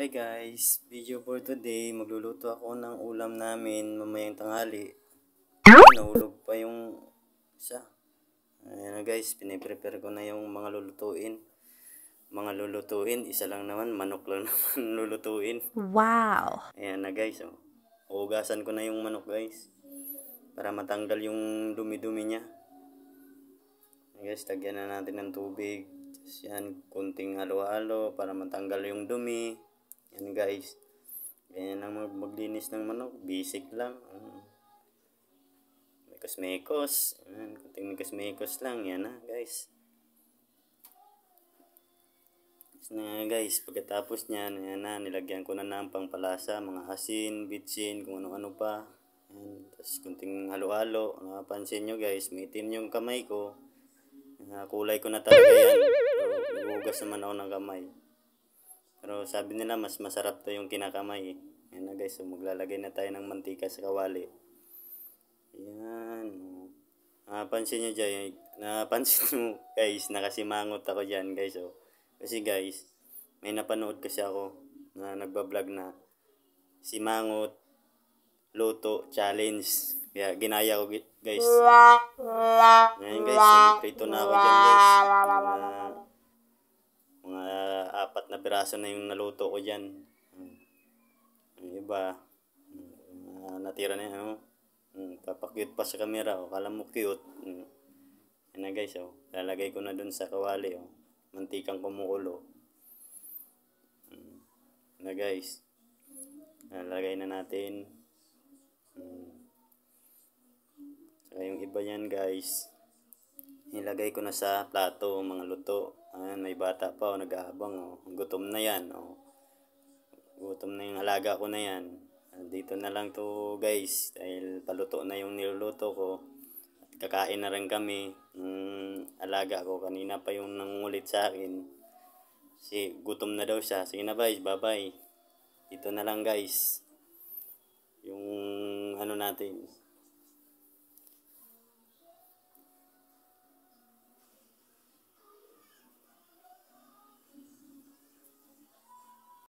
Hi guys, video for today, magluluto ako ng ulam namin mamayang tanghali. Nahulog pa yung isa. Ayan na guys, piniprepare ko na yung mga lulutuin. Isa lang naman, manok lang naman lulutuin. Wow! Ayan na guys, oh. Hugasan ko na yung manok guys. Para matanggal yung dumi-dumi niya. Ayan guys, lagyan na natin ng tubig. Tapos yan, kunting halo-halo para matanggal yung dumi. Yan guys. Ganyan lang maglinis ng manok. Basic lang. Mekos-mekos. Kunting mekos-mekos lang. Yan na guys. Na guys, pagkatapos niyan, yan na, nilagyan ko na ng pangpalasa, mga asin, bitsin, kung ano-ano pa. Yan. Tapos kunting halo-halo. Napansin nyo guys, may itim yung kamay ko. Kulay ko na talaga yan. Pero nagugas naman ako ng kamay. Pero sabi nila mas masarap to yung kinakamay. Yan na guys, so maglalagay na tayo ng mantika sa kawali. Yan. Napansin nyo dyan, napansin nyo guys, nakasimangot ako dyan guys. Oh. Kasi guys, may napanood kasi ako na nagbablog na Simangot Luto Challenge. Kaya ginaya ko guys. Ngayon guys, nagprito na ako dyan guys. Mga 4 na piraso na yung naluto ko dyan. Yung iba, natira na yan. Papakyut pa sa camera. Kala mo cute. Yan na guys. Lalagay ko na dun sa kawali. Mantikang kumukulo. Yan na guys. Lalagay na natin. Saka yung iba yan guys. Nilagay ko na sa plato mga luto. Ayan, may bata pa nag-aabang. Gutom na yan. Gutom na yung alaga ko na yan. Dito na lang to guys. Dahil paluto na yung niluluto ko. At kakain na rin kami. Alaga ko. Kanina pa yung nangulit sa akin. Kasi gutom na daw siya. Sige na guys. Bye bye. Dito na lang guys. Yung ano natin.